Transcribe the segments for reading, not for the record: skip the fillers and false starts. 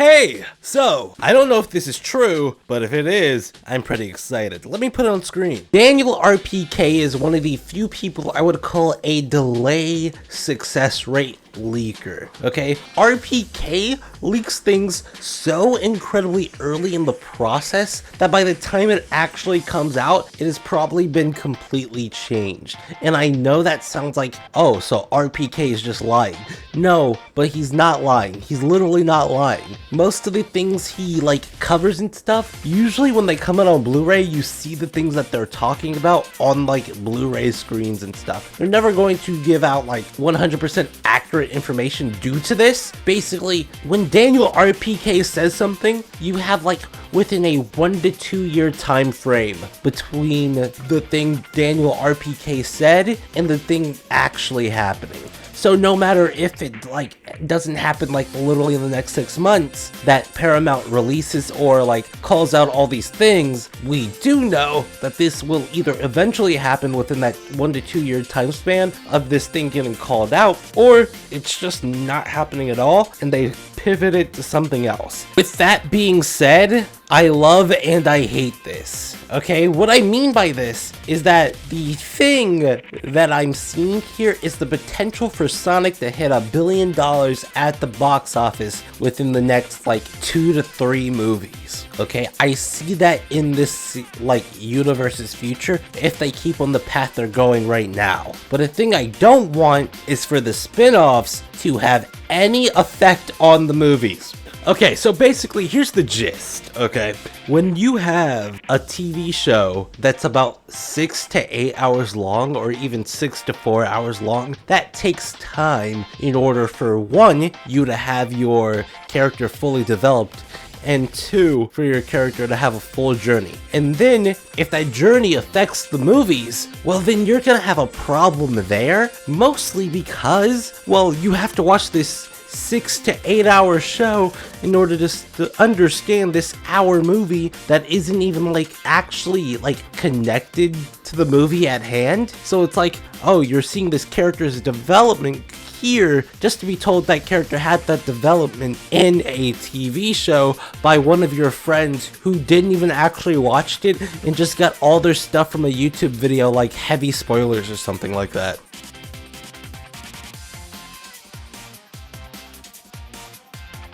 Hey! So, I don't know if this is true, but if it is, I'm pretty excited. Let me put it on screen. Daniel RPK is one of the few people I would call a delay success rate leaker, okay? RPK leaks things so incredibly early in the process that by the time it actually comes out, it has probably been completely changed. And I know that sounds like, oh, so RPK is just lying. No, but he's not lying. He's literally not lying. Most of the things he covers and stuff, usually when they come out on Blu-ray, you see the things that they're talking about on Blu-ray screens and stuff. They're never going to give out 100% accurate information due to this. Basically, when Daniel RPK says something, you have within a 1 to 2 year time frame between the thing Daniel RPK said and the thing actually happening. So no matter if it doesn't happen literally in the next 6 months that Paramount releases or calls out all these things, we do know that this will either eventually happen within that 1 to 2 year time span of this thing getting called out, or it's just not happening at all and they pivot it to something else. With that being said, I love and I hate this. Okay, what I mean by this is that the thing that I'm seeing here is the potential for Sonic to hit $1 billion at the box office within the next 2 to 3 movies. Okay, I see that in this universe's future if they keep on the path they're going right now. But the thing I don't want is for the spin-offs to have any effect on the movies. Okay, so basically, here's the gist, okay? When you have a TV show that's about 6 to 8 hours long, or even 6 to 4 hours long, that takes time in order for, 1, you to have your character fully developed, and 2, for your character to have a full journey. And then, if that journey affects the movies, well then you're gonna have a problem there, mostly because, well, you have to watch this 6 to 8 hour show in order to understand this hour movie that isn't even actually connected to the movie at hand. So it's oh, you're seeing this character's development here just to be told that character had that development in a TV show by one of your friends who didn't even actually watched it and just got all their stuff from a YouTube video heavy spoilers or something like that.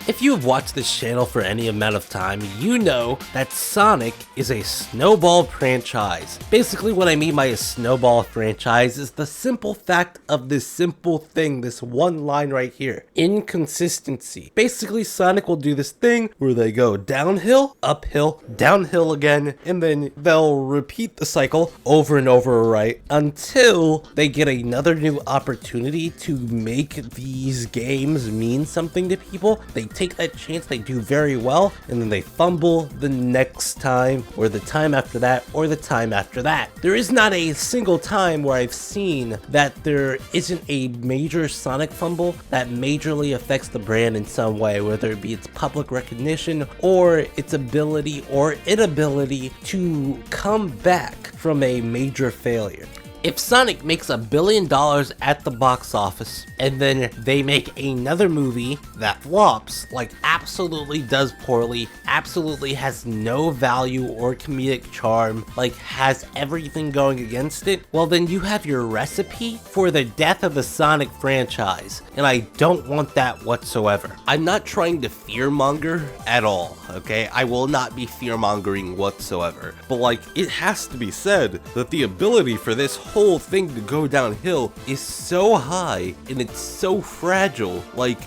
If you have watched this channel for any amount of time, you know that Sonic is a snowball franchise. Basically, what I mean by a snowball franchise is the simple fact of this simple thing, this one line right here: inconsistency. Basically, Sonic will do this thing where they go downhill, uphill, downhill again, and then they'll repeat the cycle over and over, right? Until they get another new opportunity to make these games mean something to people. They take that chance, they do very well, and then they fumble the next time, or the time after that, or the time after that. There is not a single time where I've seen that there isn't a major Sonic fumble that majorly affects the brand in some way, whether it be its public recognition, or its ability or inability to come back from a major failure. If Sonic makes $1 billion at the box office, and then they make another movie that flops, absolutely does poorly, absolutely has no value or comedic charm, has everything going against it, well then you have your recipe for the death of the Sonic franchise, and I don't want that whatsoever. I'm not trying to fearmonger at all, okay? I will not be fearmongering whatsoever, but it has to be said that the ability for this whole thing to go downhill is so high and it's so fragile.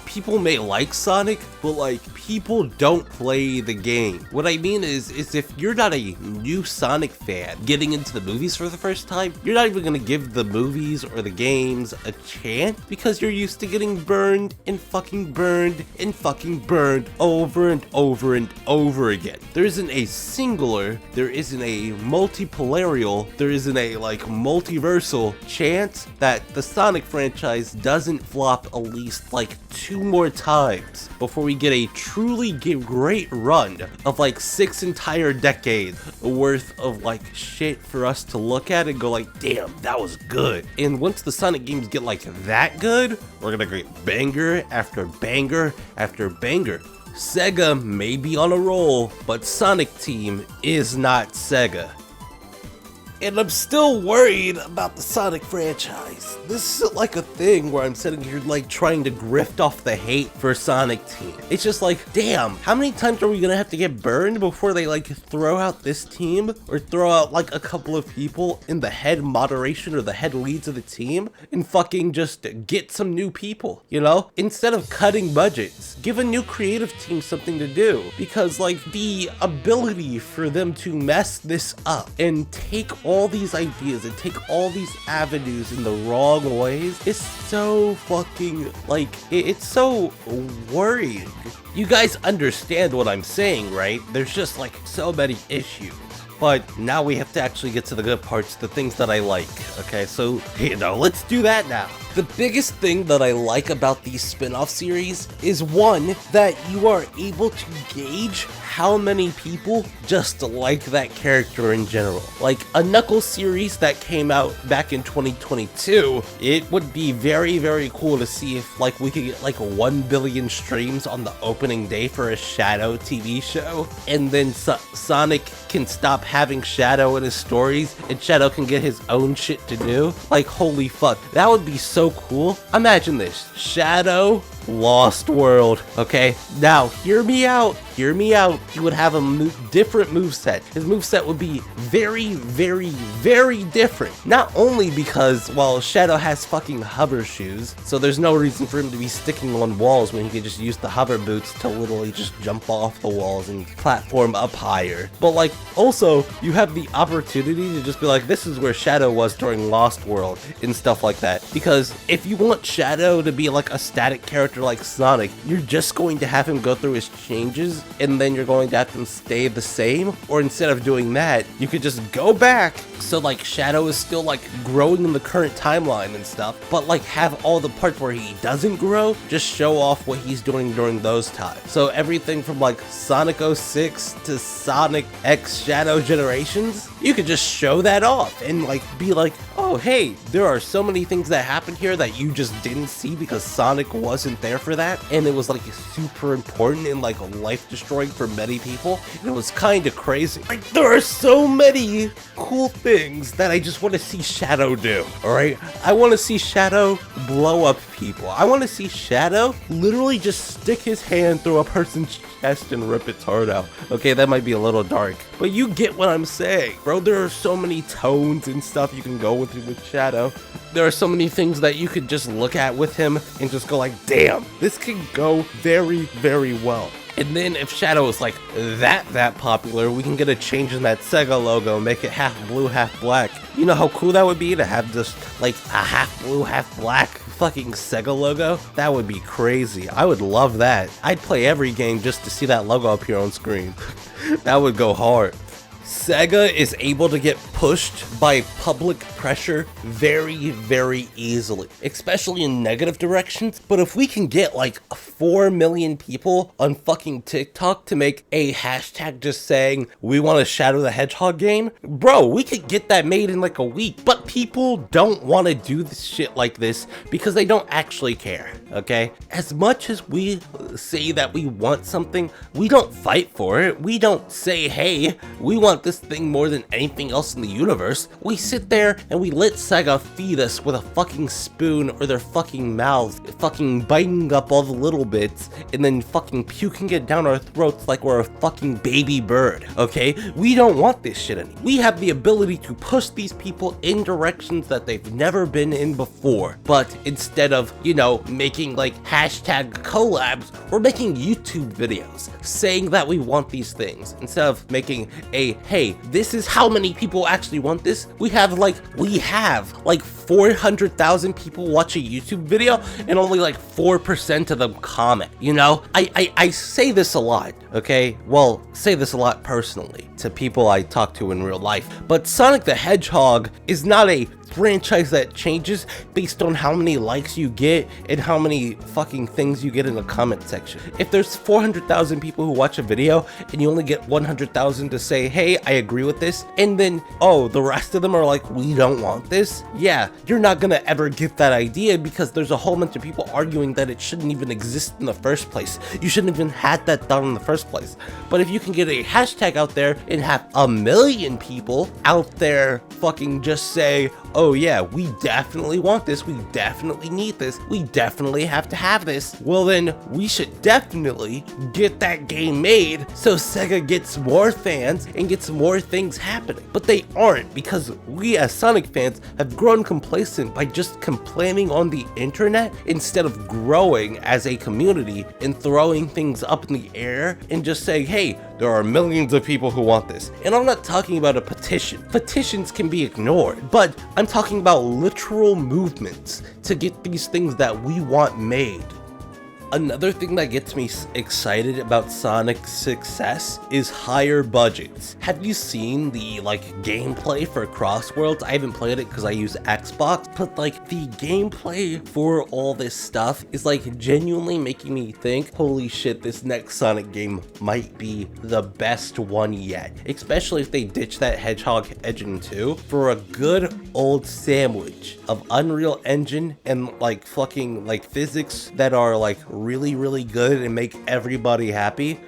People may like Sonic, but people don't play the game. What I mean is if you're not a new Sonic fan getting into the movies for the first time, you're not even gonna give the movies or the games a chance because you're used to getting burned and fucking burned and fucking burned over and over and over again. There isn't a singular, there isn't a multipolarial, there isn't a multiversal chance that the Sonic franchise doesn't flop at least 2 more times before we get a truly great run of 6 entire decades worth of shit for us to look at and go damn, that was good. And once the Sonic games get that good, we're gonna get banger after banger after banger. Sega may be on a roll, but Sonic Team is not Sega. And I'm still worried about the Sonic franchise. This isn't like a thing where I'm sitting here like trying to grift off the hate for Sonic Team. It's just like, damn, how many times are we gonna have to get burned before they like throw out this team or throw out like a couple of people in the head moderation or the head leads of the team and fucking just get some new people, you know? Instead of cutting budgets, give a new creative team something to do, because like the ability for them to mess this up and take all these ideas and take all these avenues in the wrong ways is so fucking like it's so worrying. You guys understand what I'm saying, right? There's just like so many issues. But now we have to actually get to the good parts, the things that I like. Okay, so, you know, let's do that now. The biggest thing that I like about these spin-off series is, one, that you are able to gauge how many people just like that character in general. Like a Knuckles series that came out back in 2022, it would be very, very cool to see if like we could get like 1 billion streams on the opening day for a Shadow TV show, and then Sonic can stop having Shadow in his stories and Shadow can get his own shit to do. Like, holy fuck, that would be so cool. Imagine this, Shadow, Lost World. Okay, now hear me out. He would have a different moveset. His moveset would be very, very, very different. Not only because, well, Shadow has fucking hover shoes, so there's no reason for him to be sticking on walls when he could just use the hover boots to literally just jump off the walls and platform up higher. But like, also, you have the opportunity to just be like, this is where Shadow was during Lost World and stuff like that. Because if you want Shadow to be like a static character like Sonic, you're just going to have him go through his changes and then you're going to have him stay the same. Or instead of doing that, you could just go back, so like Shadow is still like growing in the current timeline and stuff, but like have all the parts where he doesn't grow, just show off what he's doing during those times. So everything from like Sonic 06 to Sonic X Shadow Generations, you could just show that off and like be like, oh hey, there are so many things that happened here that you just didn't see because Sonic wasn't there for that, and it was like super important and like life destroying for many people. And it was kind of crazy. Like, there are so many cool things that I just want to see Shadow do. All right, I want to see Shadow blow up people. I want to see Shadow literally just stick his hand through a person's chest and rip its heart out. Okay, that might be a little dark, but you get what I'm saying, bro. There are so many tones and stuff you can go with Shadow. There are so many things that you could just look at with him and just go like, damn, this can go very, very well. And then if Shadow is like that popular, we can get a change in that Sega logo, make it half blue, half black. You know how cool that would be to have just like a half blue, half black fucking Sega logo? That would be crazy. I would love that. I'd play every game just to see that logo appear on screen. That would go hard. Sega is able to get pushed by public pressure very, very easily, especially in negative directions. But if we can get like 4 million people on fucking TikTok to make a hashtag just saying, we want a Shadow the Hedgehog game, bro, we could get that made in like a week. But people don't want to do this shit like this because they don't actually care, okay? As much as we say that we want something, we don't fight for it. We don't say, hey, we want this thing more than anything else in the universe. We sit there and we let Sega feed us with a fucking spoon or their fucking mouths, fucking biting up all the little bits and then fucking puking it down our throats like we're a fucking baby bird, okay? We don't want this shit anymore. We have the ability to push these people in directions that they've never been in before, but instead of, you know, making like hashtag collabs, we're making YouTube videos saying that we want these things. Instead of making a, hey, this is how many people actually want this, we have like 400,000 people watch a YouTube video and only like 4% of them comment, you know? I say this a lot, okay? Well, say this a lot personally to people I talk to in real life, but Sonic the Hedgehog is not a franchise that changes based on how many likes you get and how many fucking things you get in the comment section. If there's 400,000 people who watch a video and you only get 100,000 to say, hey, I agree with this, and then, oh, the rest of them are like, we don't want this, yeah, you're not gonna ever get that idea because there's a whole bunch of people arguing that it shouldn't even exist in the first place. You shouldn't even had that done in the first place. But if you can get a hashtag out there and have 1 million people out there fucking just say, oh yeah, we definitely want this, we definitely need this, we definitely have to have this, well then we should definitely get that game made so Sega gets more fans and gets more things happening. But they aren't, because we as Sonic fans have grown complacent by just complaining on the internet instead of growing as a community and throwing things up in the air and just saying, hey, there are millions of people who want this. And I'm not talking about a petition. Petitions can be ignored, but I'm talking about literal movements to get these things that we want made. Another thing that gets me excited about Sonic's success is higher budgets. Have you seen the gameplay for Crossworlds? I haven't played it because I use Xbox, but the gameplay for all this stuff is genuinely making me think, holy shit, this next Sonic game might be the best one yet. Especially if they ditch that Hedgehog engine 2 for a good old sandwich of Unreal Engine and fucking physics that are really good and make everybody happy.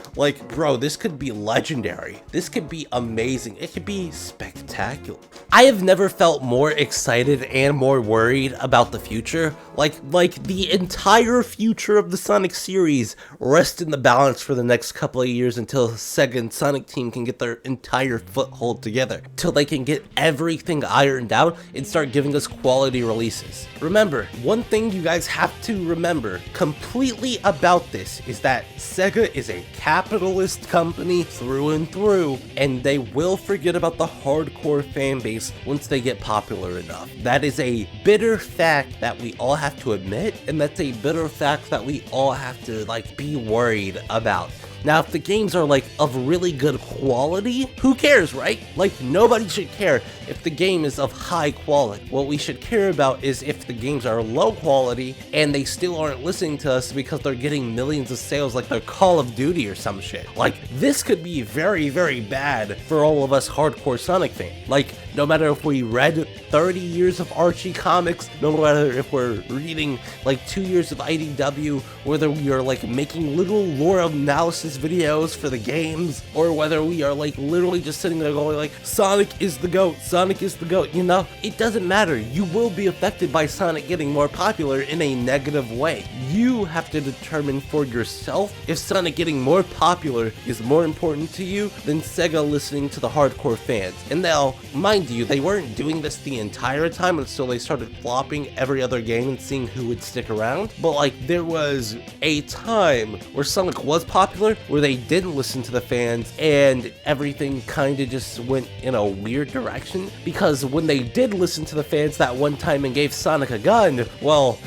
Bro, this could be legendary. This could be amazing. It could be spectacular. I have never felt more excited and more worried about the future. The entire future of the Sonic series rests in the balance for the next couple of years until Sega and Sonic Team can get their entire foothold together, till they can get everything ironed out and start giving us quality releases. Remember, one thing you guys have to remember completely about this is that Sega is a capitalist company through and through, and they will forget about the hardcore fan base once they get popular enough. That is a bitter fact that we all have to admit, and that's a bitter fact that we all have to be worried about. Now, if the games are of really good quality, who cares, right? Nobody should care if the game is of high quality. What we should care about is if the games are low quality and they still aren't listening to us because they're getting millions of sales like they're Call of Duty or some shit. This could be very bad for all of us hardcore Sonic fans. No matter if we read 30 years of Archie comics, no matter if we're reading 2 years of IDW, whether we are making little lore analysis videos for the games, or whether we are literally just sitting there going Sonic is the GOAT, Sonic is the GOAT, you know? It doesn't matter. You will be affected by Sonic getting more popular in a negative way. You have to determine for yourself if Sonic getting more popular is more important to you than Sega listening to the hardcore fans. And now, mind you, they weren't doing this the entire time until they started flopping every other game and seeing who would stick around. But there was a time where Sonic was popular, where they didn't listen to the fans, and everything kind of just went in a weird direction. Because when they did listen to the fans that one time and gave Sonic a gun, well,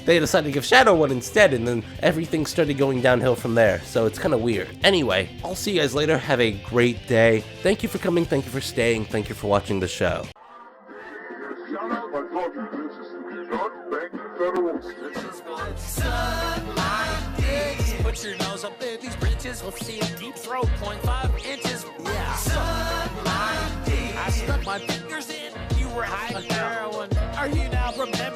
they decided to give Shadow one instead, and then everything started going downhill from there. So it's kind of weird. Anyway, I'll see you guys later. Have a great day. Thank you for coming. Thank you for staying. Thank you for watching the show. Put your nose up in these bridges. Let's see a deep throat, 0.5 inches. Yeah. I stuck my fingers in. You were high heroin. Are you now remembering?